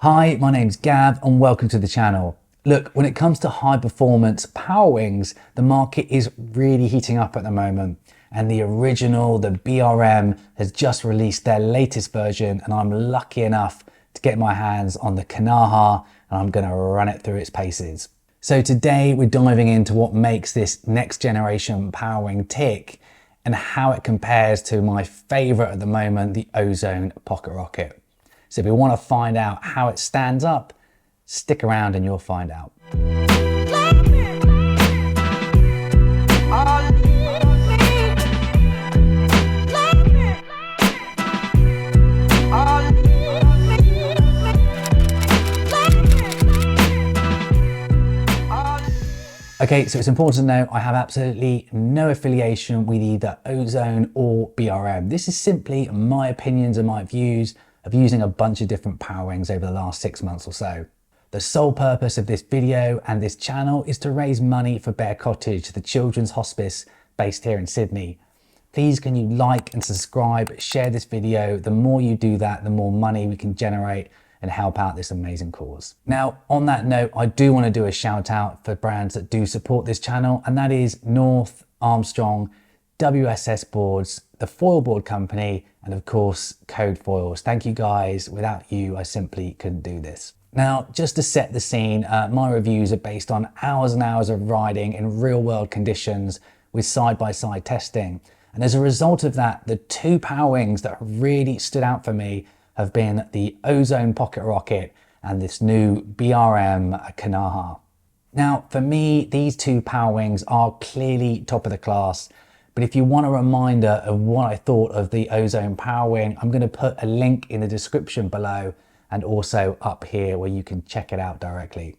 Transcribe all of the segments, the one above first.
Hi, my name's Gav and welcome to the channel. Look, when it comes to high performance power wings, the market is really heating up at the moment. And the BRM has just released their latest version, and I'm lucky enough to get my hands on the Kanaha, and I'm gonna run it through its paces. So today we're diving into what makes this next generation power wing tick and how it compares to my favorite at the moment, the Ozone Pocket Rocket. So if you want to find out how it stands up, stick around and you'll find out. Okay, so it's important to know I have absolutely no affiliation with either Ozone or BRM. This is simply my opinions and my views of using a bunch of different power wings over the last 6 months or so. The sole purpose of this video and this channel is to raise money for Bear Cottage, the children's hospice based here in Sydney. Please can you like and subscribe, share this video. The more you do that, the more money we can generate and help out this amazing cause. Now, on that note, I do want to do a shout out for brands that do support this channel, and that is North, Armstrong, WSS Boards, the Foil Board Company, and of course, Code Foils. Thank you guys. Without you, I simply couldn't do this. Now, just to set the scene, my reviews are based on hours and hours of riding in real world conditions with side-by-side testing. And as a result of that, the two power wings that really stood out for me have been the Ozone Pocket Rocket and this new BRM Canaha. Now, for me, these two power wings are clearly top of the class. But if you want a reminder of what I thought of the Ozone Power Wing, I'm going to put a link in the description below and also up here where you can check it out directly.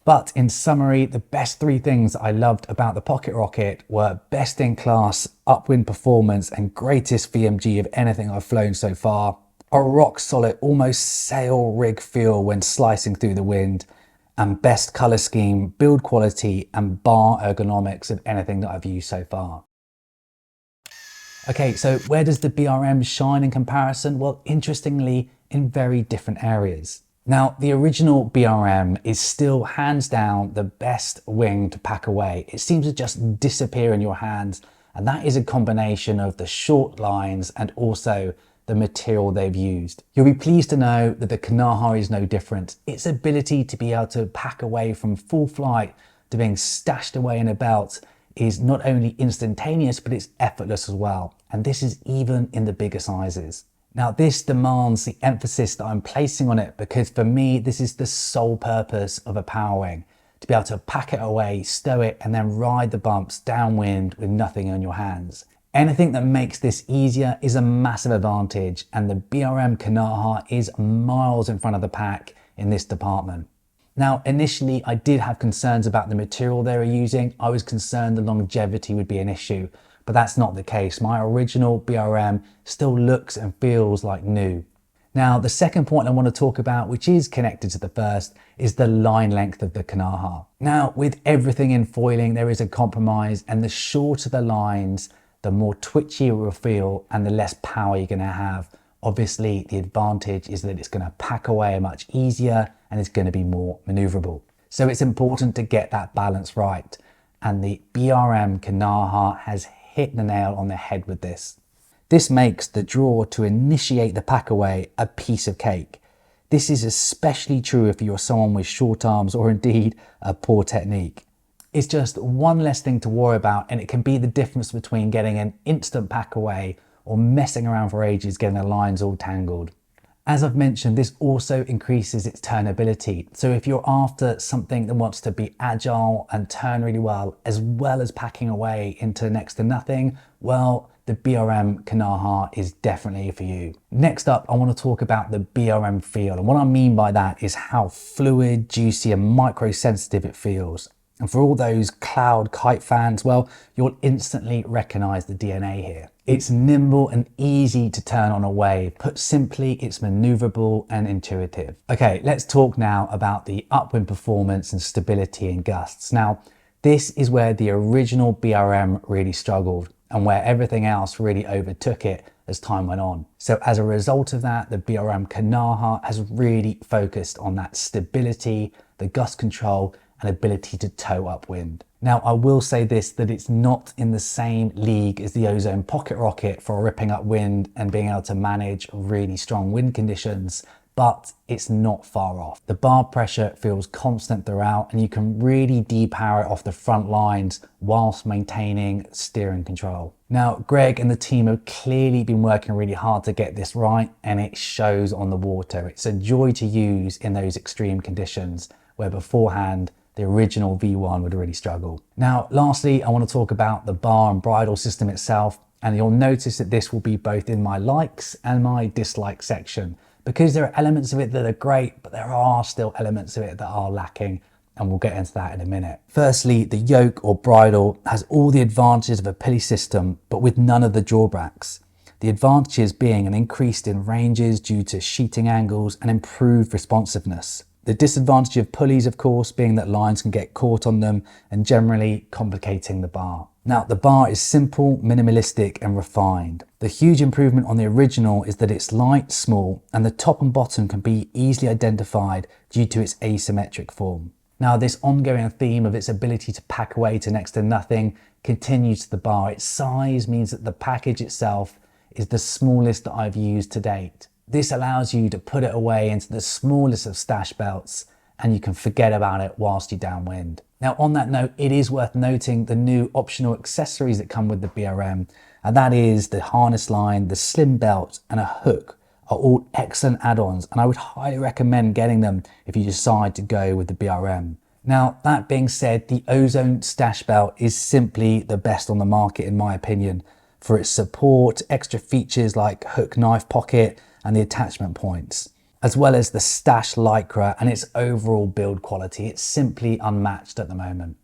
But in summary, the best three things I loved about the Pocket Rocket were best in class upwind performance and greatest VMG of anything I've flown so far, a rock solid, almost sail rig feel when slicing through the wind, and best color scheme, build quality, and bar ergonomics of anything that I've used so far. Okay, so where does the BRM shine in comparison? Well, interestingly, in very different areas. Now, the original BRM is still hands down the best wing to pack away. It seems to just disappear in your hands, and that is a combination of the short lines and also the material they've used. You'll be pleased to know that the Kanaha is no different. Its ability to be able to pack away from full flight to being stashed away in a belt is not only instantaneous, but it's effortless as well. And this is even in the bigger sizes. Now, this demands the emphasis that I'm placing on it because for me, this is the sole purpose of a power wing, to be able to pack it away, stow it, and then ride the bumps downwind with nothing on your hands. Anything that makes this easier is a massive advantage, and the BRM Canaha is miles in front of the pack in this department. Now, initially, I did have concerns about the material they were using. I was concerned the longevity would be an issue, but that's not the case. My original BRM still looks and feels like new. Now, the second point I want to talk about, which is connected to the first, is the line length of the Kanaha. Now, with everything in foiling, there is a compromise, and the shorter the lines, the more twitchy it will feel and the less power you're going to have. Obviously, the advantage is that it's going to pack away much easier and it's going to be more maneuverable. So it's important to get that balance right. And the BRM Canaha has hit the nail on the head with this. This makes the draw to initiate the pack away a piece of cake. This is especially true if you're someone with short arms or indeed a poor technique. It's just one less thing to worry about, and it can be the difference between getting an instant pack away or messing around for ages getting the lines all tangled. As I've mentioned, this also increases its turnability. So if you're after something that wants to be agile and turn really well as packing away into next to nothing, well, the BRM Canaha is definitely for you. Next up, I want to talk about the BRM feel. And what I mean by that is how fluid, juicy, and micro-sensitive it feels. And for all those cloud kite fans, well, you'll instantly recognize the DNA here. It's nimble and easy to turn on a wave. Put simply, it's maneuverable and intuitive. Okay, let's talk now about the upwind performance and stability in gusts. Now, this is where the original BRM really struggled and where everything else really overtook it as time went on. So as a result of that, the BRM Canaha has really focused on that stability, the gust control, and ability to tow upwind. Now, I will say this, that it's not in the same league as the Ozone Pocket Rocket for ripping up wind and being able to manage really strong wind conditions, but it's not far off. The bar pressure feels constant throughout, and you can really depower it off the front lines whilst maintaining steering control. Now, Greg and the team have clearly been working really hard to get this right, and it shows on the water. It's a joy to use in those extreme conditions where beforehand the original V1 would really struggle. Now, lastly, I want to talk about the bar and bridle system itself, and you'll notice that this will be both in my likes and my dislike section, because there are elements of it that are great, but there are still elements of it that are lacking, and we'll get into that in a minute. Firstly, the yoke or bridle has all the advantages of a pulley system, but with none of the drawbacks. The advantages being an increase in ranges due to sheeting angles and improved responsiveness. The disadvantage of pulleys, of course, being that lines can get caught on them and generally complicating the bar. Now, the bar is simple, minimalistic, and refined. The huge improvement on the original is that it's light, small, and the top and bottom can be easily identified due to its asymmetric form. Now, this ongoing theme of its ability to pack away to next to nothing continues to the bar. Its size means that the package itself is the smallest that I've used to date. This allows you to put it away into the smallest of stash belts, and you can forget about it whilst you're downwind. Now, on that note, it is worth noting the new optional accessories that come with the BRM, and that is the harness line, the slim belt, and a hook are all excellent add-ons, and I would highly recommend getting them if you decide to go with the BRM. Now, that being said, the Ozone stash belt is simply the best on the market in my opinion, for its support, extra features like hook knife pocket, and the attachment points, as well as the stash lycra and its overall build quality. It's simply unmatched at the moment.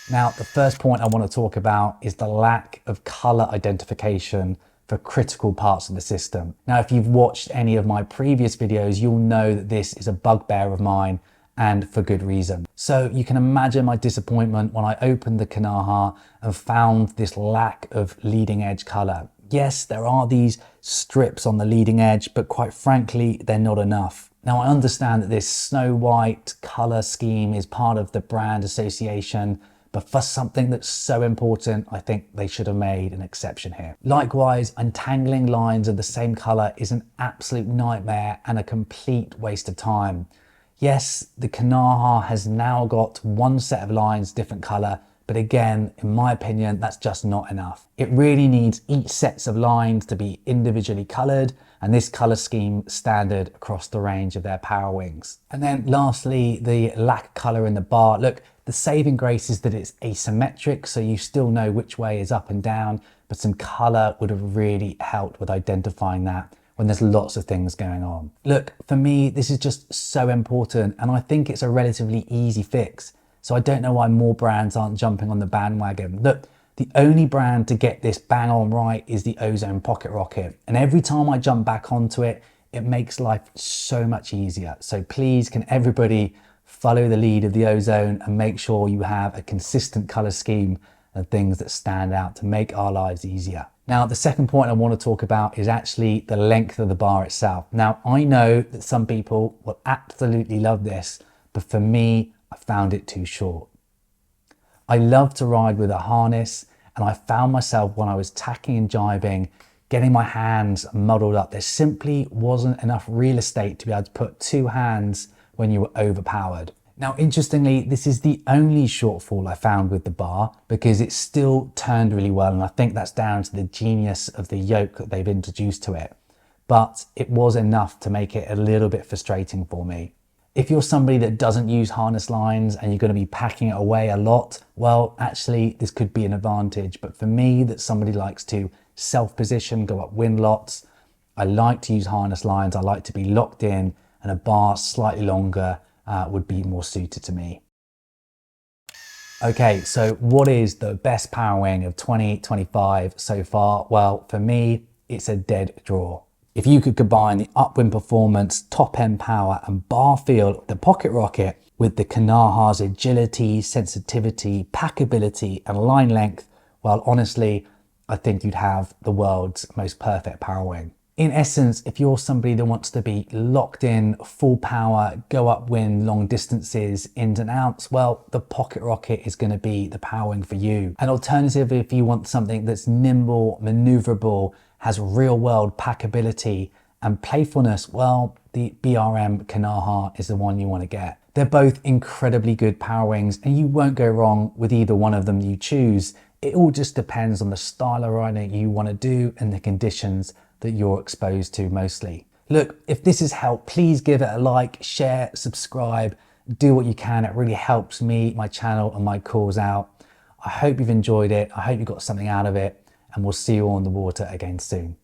Now, the first point I want to talk about is the lack of color identification for critical parts of the system. Now, if you've watched any of my previous videos, you'll know that this is a bugbear of mine, and for good reason. So you can imagine my disappointment when I opened the Kanaha and found this lack of leading edge color. Yes, there are these strips on the leading edge, but quite frankly, they're not enough. Now, I understand that this snow white color scheme is part of the brand association, but for something that's so important, I think they should have made an exception here. Likewise, untangling lines of the same color is an absolute nightmare and a complete waste of time. Yes, the Kanaha has now got one set of lines, different color, but again, in my opinion, that's just not enough. It really needs each sets of lines to be individually colored, and this color scheme standard across the range of their Parawings. And then lastly, the lack of color in the bar. Look, the saving grace is that it's asymmetric, so you still know which way is up and down, but some color would have really helped with identifying that when there's lots of things going on. Look, for me, this is just so important, and I think it's a relatively easy fix. So I don't know why more brands aren't jumping on the bandwagon. Look, the only brand to get this bang on right is the Ozone Pocket Rocket. And every time I jump back onto it, it makes life so much easier. So please, can everybody follow the lead of the Ozone and make sure you have a consistent color scheme and things that stand out to make our lives easier. Now, the second point I want to talk about is actually the length of the bar itself. Now, I know that some people will absolutely love this, but for me, I found it too short. I love to ride with a harness, and I found myself when I was tacking and jibing, getting my hands muddled up. There simply wasn't enough real estate to be able to put two hands when you were overpowered. Now, interestingly, this is the only shortfall I found with the bar, because it still turned really well, and I think that's down to the genius of the yoke that they've introduced to it. But it was enough to make it a little bit frustrating for me. If you're somebody that doesn't use harness lines and you're going to be packing it away a lot, well, actually, this could be an advantage. But for me, that somebody likes to self-position, go upwind lots, I like to use harness lines. I like to be locked in, and a bar slightly longer would be more suited to me. Okay, so what is the best Parawing of 2025 so far? Well, for me, it's a dead draw. If you could combine the upwind performance, top end power and bar feel of the Pocket Rocket with the Kanaha's agility, sensitivity, packability and line length, well, honestly, I think you'd have the world's most perfect parawing. In essence, if you're somebody that wants to be locked in, full power, go upwind long distances, ins and outs, well, the Pocket Rocket is going to be the parawing for you. An alternative, if you want something that's nimble, maneuverable, has real world packability and playfulness, well, the BRM Canaha is the one you want to get. They're both incredibly good parawings and you won't go wrong with either one of them you choose. It all just depends on the style of riding you want to do and the conditions that you're exposed to mostly. Look, if this has helped, please give it a like, share, subscribe, do what you can. It really helps me, my channel and my cause out. I hope you've enjoyed it. I hope you got something out of it and we'll see you on the water again soon.